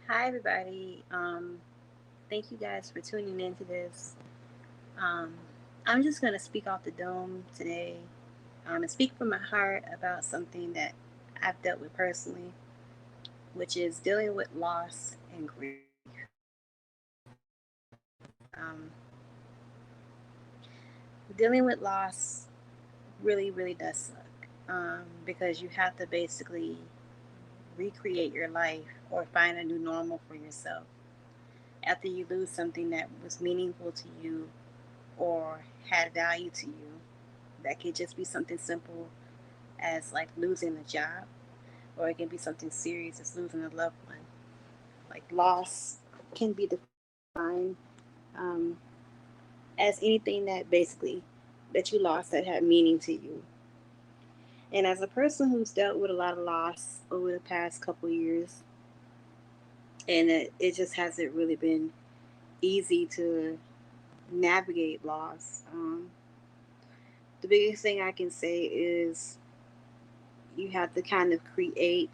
Hi, everybody. Thank you guys for tuning into this. Um, I'm just going to speak off the dome today and speak from my heart about something that I've dealt with personally, which is dealing with loss and grief. Dealing with loss really does suck because you have to basically recreate your life or find a new normal for yourself after you lose something that was meaningful to you or had value to you. That could just be something simple as like losing a job, or it can be something serious as losing a loved one. Like loss can be defined um, as anything that basically that you lost that had meaning to you. And as a person who's dealt with a lot of loss over the past couple years, and it just hasn't really been easy to navigate loss. The biggest thing I can say is you have to kind of create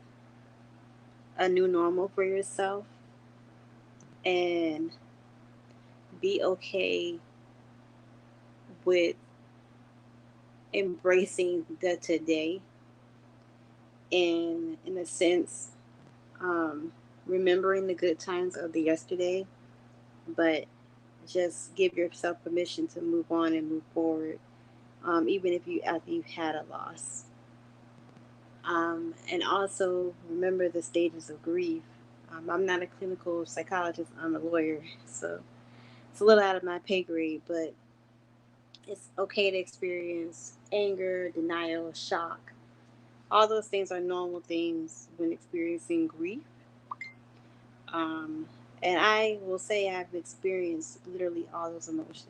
a new normal for yourself and be okay with embracing the today and in a sense remembering the good times of the yesterday, but just give yourself permission to move on and move forward, even if you after you've had a loss. And also remember the stages of grief. I'm not a clinical psychologist, I'm a lawyer, so it's a little out of my pay grade, but it's okay to experience anger, denial, shock. All those things are normal things when experiencing grief. Um, and I will say I've experienced literally all those emotions.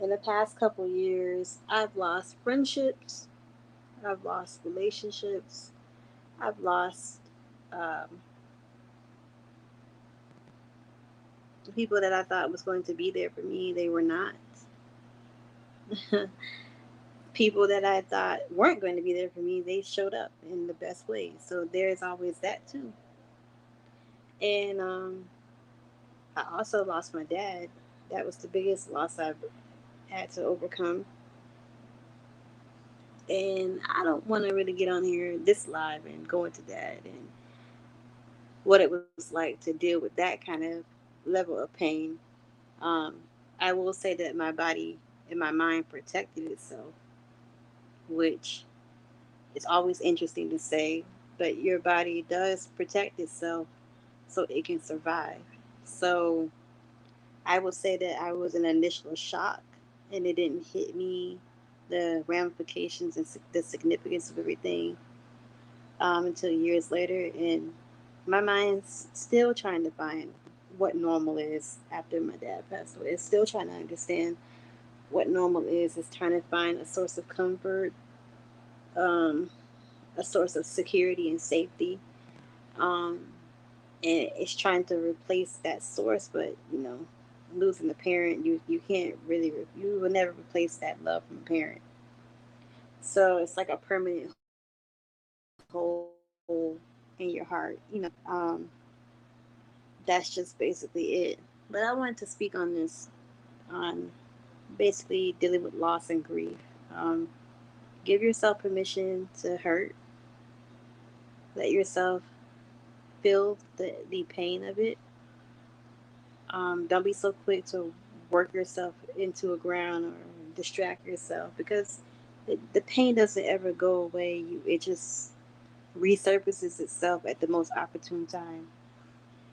In the past couple years, I've lost friendships, I've lost relationships, I've lost um, the people that I thought was going to be there for me. They were not. People that I thought weren't going to be there for me, they showed up in the best way. So there's always that too. And I also lost my dad. That was the biggest loss I've had to overcome. And I don't want to really get on here this live and go into that and what it was like to deal with that kind of level of pain. Um, I will say that my body and my mind protected itself, which is always interesting to say, but your body does protect itself so it can survive. So I will say that I was in initial shock and it didn't hit me the ramifications and the significance of everything until years later. And my mind's still trying to find what normal is after my dad passed away. It's still trying to understand what normal is. It's trying to find a source of comfort, um, a source of security and safety. Um, and it's trying to replace that source, but losing a parent, you can't really you will never replace that love from a parent. So it's like a permanent hole in your heart. Um, that's just basically it. But I wanted to speak on this, on basically dealing with loss and grief. Um, Give yourself permission to hurt. Let yourself feel the pain of it. Don't be so quick to work yourself into a ground or distract yourself because the pain doesn't ever go away. It just resurfaces itself at the most opportune time.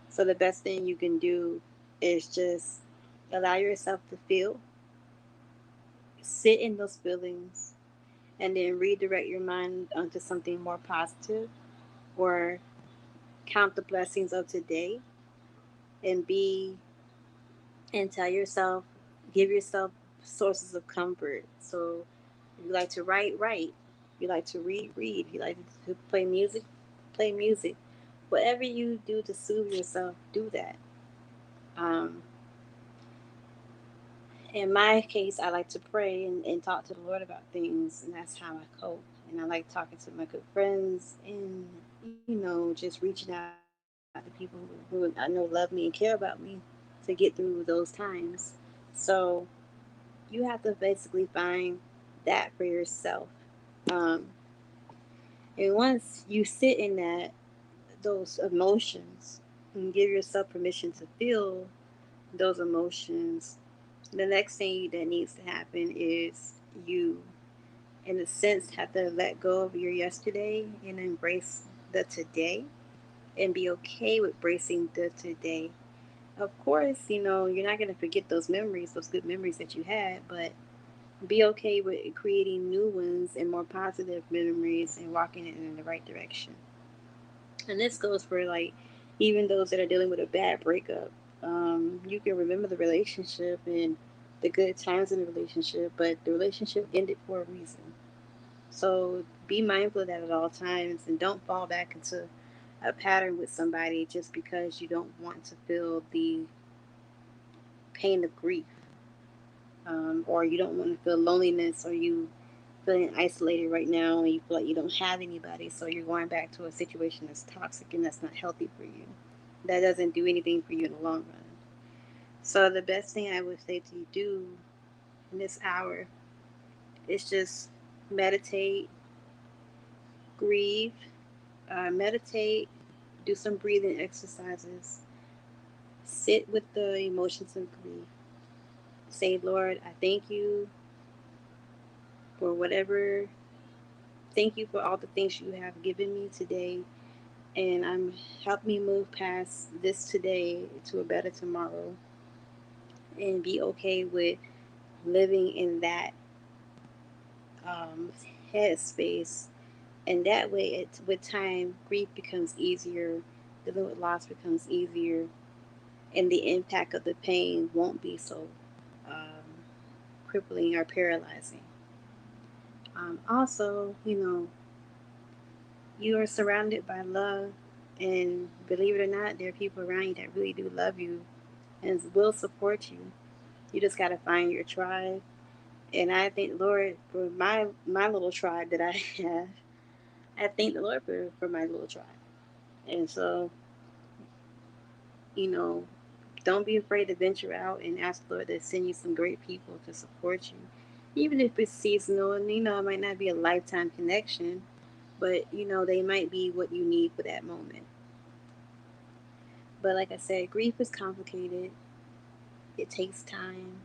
So the best thing you can do is just allow yourself to feel, sit in those feelings, and then redirect your mind onto something more positive or count the blessings of today and be and tell yourself, give yourself sources of comfort. So if you like to write, write. If you like to read, read. If you like to play music, play music. Whatever you do to soothe yourself, do that. Um, in my case, I like to pray and talk to the Lord about things, and that's how I cope. And I like talking to my good friends and, just reaching out and the people who I know love me and care about me to get through those times. So you have to basically find that for yourself. Um, and once you sit in those emotions and give yourself permission to feel those emotions, the next thing that needs to happen is you, in a sense, have to let go of your yesterday and embrace the today and be okay with bracing the today. Of course, you're not going to forget those memories, those good memories that you had, but be okay with creating new ones and more positive memories and walking it in the right direction. And this goes for like even those that are dealing with a bad breakup. You can remember the relationship and the good times in the relationship, but the relationship ended for a reason. So be mindful of that at all times and don't fall back into a pattern with somebody just because you don't want to feel the pain of grief, or you don't want to feel loneliness, or you feeling isolated right now and you feel like you don't have anybody, so you're going back to a situation that's toxic and that's not healthy for you. That doesn't do anything for you in the long run. So the best thing I would say to you do in this hour is just meditate, grieve, meditate, do some breathing exercises, sit with the emotions of grief. Say, Lord, I thank you for whatever. Thank you for all the things you have given me today, and help me move past this today to a better tomorrow, and be okay with living in that um, headspace. And that way, with time, grief becomes easier, dealing with loss becomes easier, and the impact of the pain won't be so um, crippling or paralyzing. Also, you are surrounded by love, and believe it or not, there are people around you that really do love you and will support you. You just got to find your tribe. And I thank the Lord for my little tribe that I have. I thank the Lord for my little tribe. And so, you know, don't be afraid to venture out and ask the Lord to send you some great people to support you. Even if it's seasonal, and it might not be a lifetime connection, but they might be what you need for that moment. But like I said, grief is complicated. It takes time.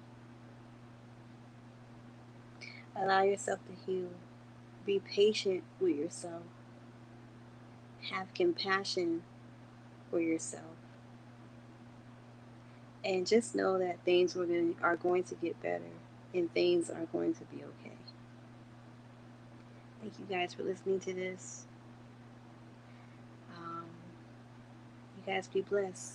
Allow yourself to heal. Be patient with yourself. Have compassion for yourself. And just know that things are going to get better and things are going to be okay. Thank you guys for listening to this. Um, you guys be blessed.